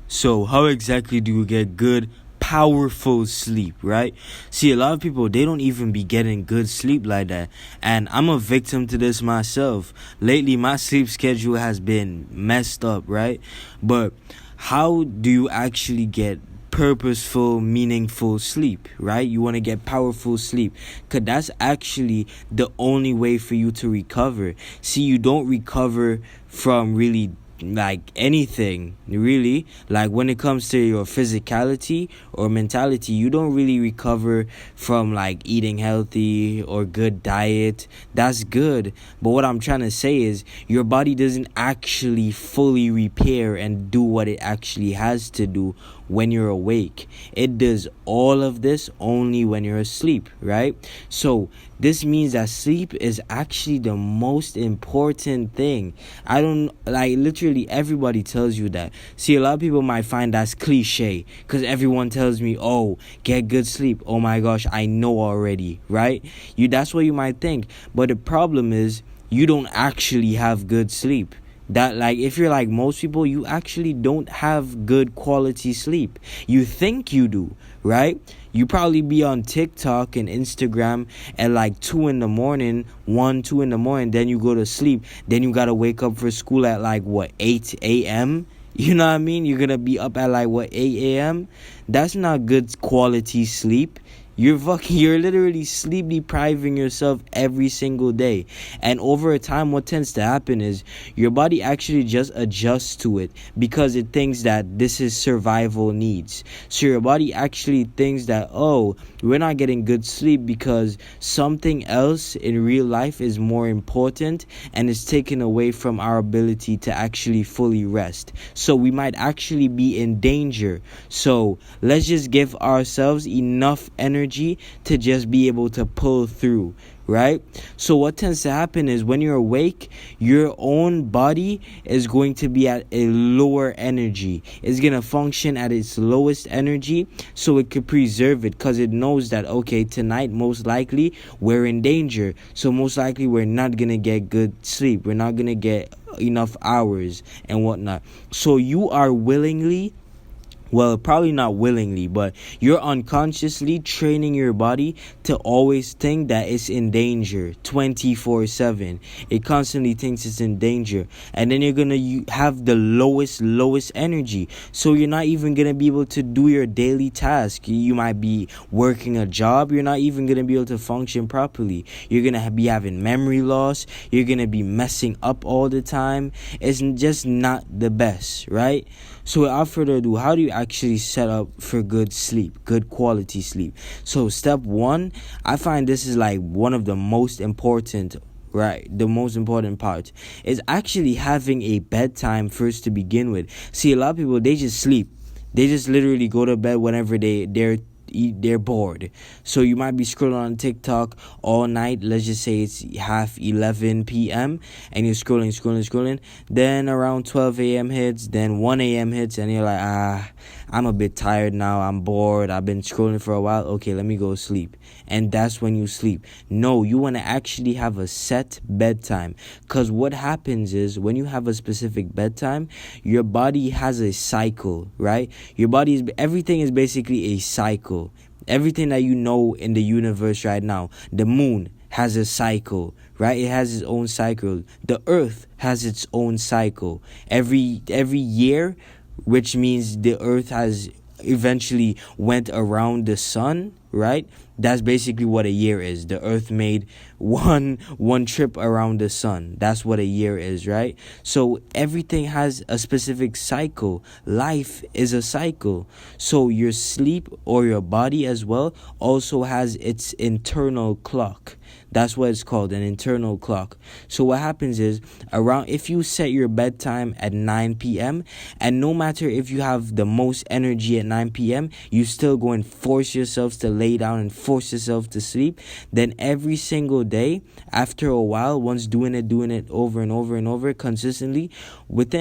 So, how exactly do you get good, powerful sleep, right? See, a lot of people, they don't even be getting good sleep like that. And I'm a victim to this myself. Lately, my sleep schedule has been messed up, right? But how do you actually get purposeful, meaningful sleep, right? You want to get powerful sleep because that's actually the only way for you to recover. See, you don't recover from really like anything really, like when it comes to your physicality or mentality. You don't really recover from like eating healthy or good diet. That's good, but what I'm trying to say is your body doesn't actually fully repair and do what it actually has to do when you're awake. It does all of this only when you're asleep, right? So this means that sleep is actually the most important thing. I don't like literally everybody tells you that. See, a lot of people might find that's cliche because everyone tells me, oh, get good sleep. Oh my gosh, I know already, right? That's what you might think. But the problem is you don't actually have good sleep. That, like, if you're like most people, you actually don't have good quality sleep. You think you do, right? You probably be on TikTok and Instagram at like 2 in the morning, 1, 2 in the morning, then you go to sleep. Then you gotta wake up for school at like what, 8 a.m.? You know what I mean? You're gonna be up at like what, 8 a.m.? That's not good quality sleep. You're literally sleep depriving yourself every single day. And over a time, what tends to happen is your body actually just adjusts to it because it thinks that this is survival needs. So your body actually thinks that, oh, we're not getting good sleep because something else in real life is more important and is taken away from our ability to actually fully rest. So we might actually be in danger. So let's just give ourselves enough energy to just be able to pull through, right? So what tends to happen is when you're awake, your own body is going to be at a lower energy. It's going to function at its lowest energy so it could preserve it because it knows that, okay, tonight most likely we're in danger. So most likely we're not going to get good sleep. We're not going to get enough hours and whatnot. So you are willingly, well, probably not willingly, but you're unconsciously training your body to always think that it's in danger 24/7. It constantly thinks it's in danger. And then you're going to have the lowest energy. So you're not even going to be able to do your daily task. You might be working a job. You're not even going to be able to function properly. You're going to be having memory loss. You're going to be messing up all the time. It's just not the best, right? So without further ado, how do you actually set up for good sleep, good quality sleep? So step one, I find this is like one of the most important, right? The most important part is actually having a bedtime first to begin with. See, a lot of people, they just sleep. They just literally go to bed whenever they're bored. So you might be scrolling on TikTok all night. Let's just say it's half 11 p.m. and you're scrolling. Then around 12 a.m. hits, then 1 a.m. hits, and you're like, I'm a bit tired now. I'm bored. I've been scrolling for a while. Okay, let me go sleep. And that's when you sleep. No, you want to actually have a set bedtime. Because what happens is when you have a specific bedtime, your body has a cycle, right? Everything is basically a cycle. Everything that you know in the universe right now, the moon has a cycle, right? It has its own cycle. The earth has its own cycle. Every year, which means the earth has eventually went around the sun, right? That's basically what a year is. The earth made one trip around the sun. That's what a year is, right? So everything has a specific cycle. Life is a cycle. So your sleep or your body as well also has its internal clock. That's what it's called, an internal clock. So what happens is if you set your bedtime at 9 p.m. and no matter if you have the most energy at 9 p.m., you still go and force yourselves to lay down and force yourself to sleep, then every single day, after a while, once doing it over and over consistently,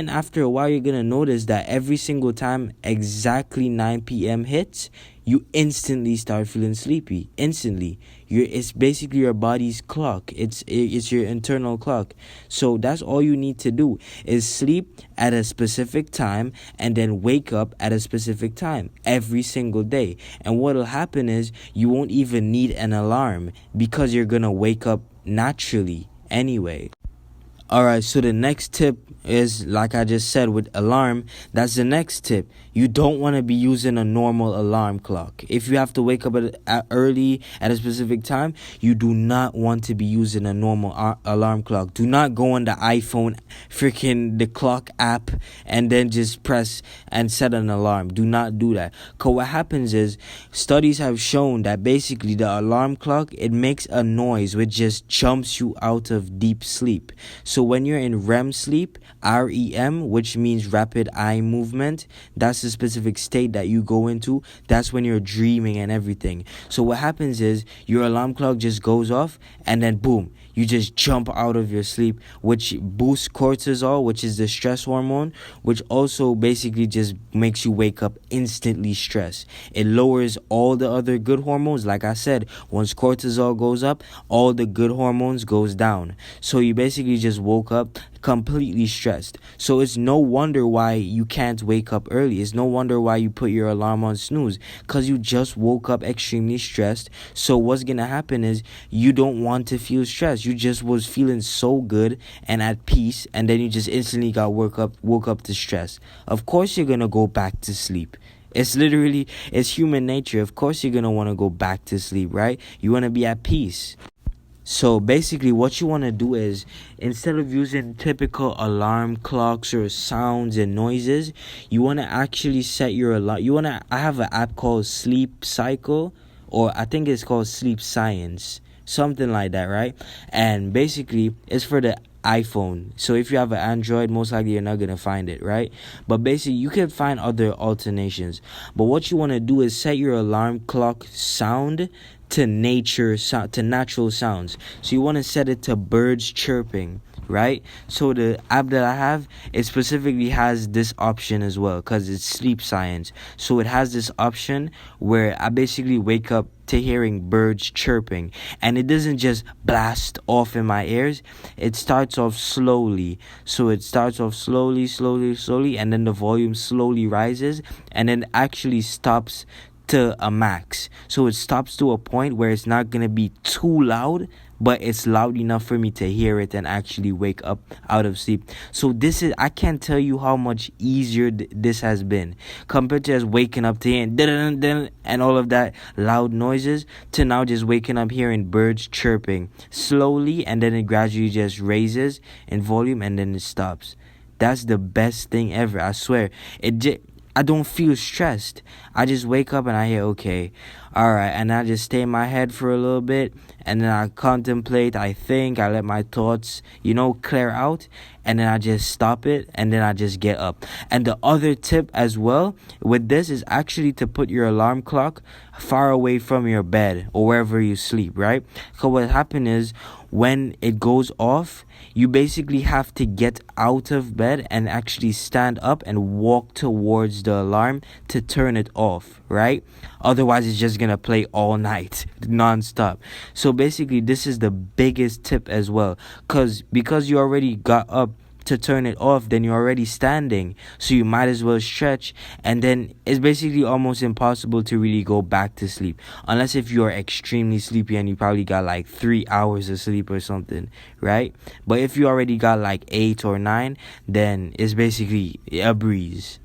after a while, you're going to notice that every single time exactly 9 p.m. hits, you instantly start feeling sleepy. Instantly. It's basically your body's clock. It's your internal clock. So that's all you need to do is sleep at a specific time and then wake up at a specific time every single day. And what'll happen is you won't even need an alarm because you're gonna wake up naturally anyway. Alright, so the next tip is, like I just said with alarm, that's the next tip. You don't want to be using a normal alarm clock. If you have to wake up early at a specific time, you do not want to be using a normal alarm clock. Do not go on the iPhone, the clock app, and then just press and set an alarm. Do not do that. Because what happens is, studies have shown that basically the alarm clock, it makes a noise which just jumps you out of deep sleep. So when you're in REM sleep, REM, which means rapid eye movement, that's the specific state that you go into. That's when you're dreaming and everything. So what happens is your alarm clock just goes off and then boom, you just jump out of your sleep, which boosts cortisol, which is the stress hormone, which also basically just makes you wake up instantly stressed. It lowers all the other good hormones. Like I said, once cortisol goes up, all the good hormones goes down. So you basically just woke up completely stressed. So it's no wonder why you can't wake up early. It's no wonder why you put your alarm on snooze, because you just woke up extremely stressed. So what's gonna happen is you don't want to feel stressed. You just was feeling so good and at peace, and then you just instantly woke up to stress. Of course you're gonna go back to sleep. It's human nature. Of course you're gonna want to go back to sleep, right? You want to be at peace. So basically what you want to do is, instead of using typical alarm clocks or sounds and noises, you want to actually set your alarm. I have an app called Sleep Cycle, or I think it's called Sleep Science, something like that, right? And basically it's for the iPhone. So if you have an Android, most likely you're not gonna find it, right? But basically you can find other alternations. But what you want to do is set your alarm clock sound to natural sounds. So you want to set it to birds chirping, right? So the app that I have, it specifically has this option as well, because it's Sleep Science. So it has this option where I basically wake up to hearing birds chirping, and it doesn't just blast off in my ears. It starts off slowly. So it starts off slowly, and then the volume slowly rises, and then actually stops to a max. So it stops to a point where it's not gonna be too loud, but it's loud enough for me to hear it and actually wake up out of sleep. So I can't tell you how much easier this has been compared to just waking up to hearing and all of that loud noises, to now just waking up hearing birds chirping slowly, and then it gradually just raises in volume and then it stops. That's the best thing ever, I swear. I don't feel stressed. I just wake up and I hear, okay, alright, and I just stay in my head for a little bit, and then I contemplate, I think, I let my thoughts, clear out, and then I just stop it, and then I just get up. And the other tip as well with this is actually to put your alarm clock far away from your bed or wherever you sleep, right? So what happens is, when it goes off, you basically have to get out of bed and actually stand up and walk towards the alarm to turn it off, right? Otherwise, it's just gonna play all night, non-stop. So basically, this is the biggest tip as well, because you already got up to turn it off, then you're already standing, so you might as well stretch, and then it's basically almost impossible to really go back to sleep, unless if you're extremely sleepy and you probably got like 3 hours of sleep or something, right? But if you already got like 8 or 9, then it's basically a breeze.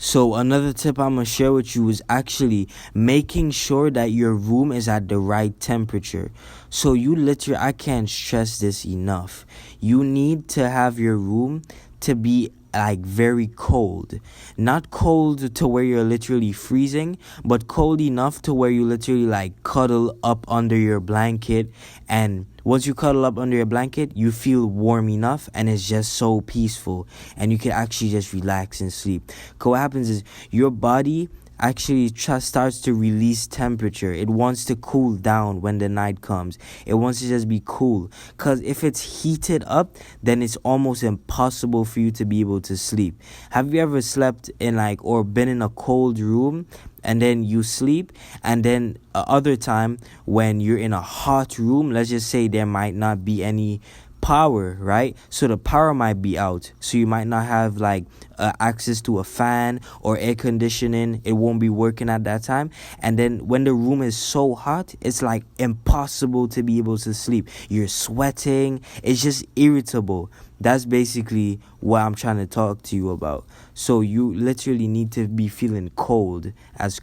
So another tip I'm going to share with you is actually making sure that your room is at the right temperature. So I can't stress this enough. You need to have your room to be like very cold. Not cold to where you're literally freezing, but cold enough to where you literally like cuddle up under your blanket, and once you cuddle up under your blanket, you feel warm enough, and it's just so peaceful, and you can actually just relax and sleep. Because what happens is your body actually starts to release temperature. It wants to cool down when the night comes. It wants to just be cool. Because if it's heated up, then it's almost impossible for you to be able to sleep. Have you ever slept in like, or been in a cold room and then you sleep, and then other time when you're in a hot room, let's just say there might not be any power, right? So the power might be out, so you might not have like access to a fan or air conditioning. It won't be working at that time, and then when the room is so hot, it's like impossible to be able to sleep. You're sweating, it's just irritable. That's basically what I'm trying to talk to you about. So you literally need to be feeling cold as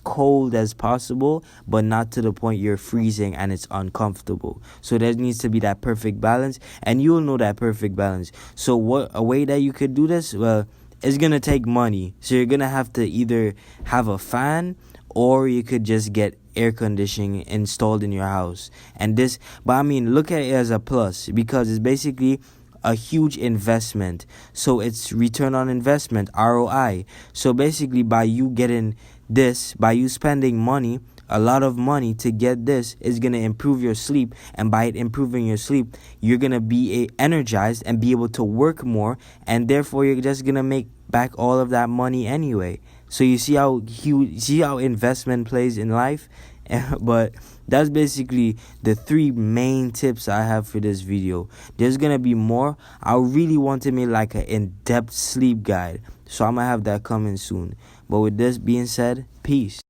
possible, but not to the point you're freezing and it's uncomfortable. So there needs to be that perfect balance, and you'll know that perfect balance. So what a way that you could do this? Well, it's gonna take money. So you're gonna have to either have a fan, or you could just get air conditioning installed in your house. And this, but I mean, look at it as a plus, because it's basically a huge investment. So it's return on investment, ROI. So basically, by you getting this, by you spending money, a lot of money to get this, is going to improve your sleep. And by it improving your sleep, you're going to be energized and be able to work more. And therefore, you're just going to make back all of that money anyway. So you see how huge, see how investment plays in life. But that's basically the 3 main tips I have for this video. There's gonna be more. I really want to make like an in-depth sleep guide, so I'm gonna have that coming soon. But with this being said, peace.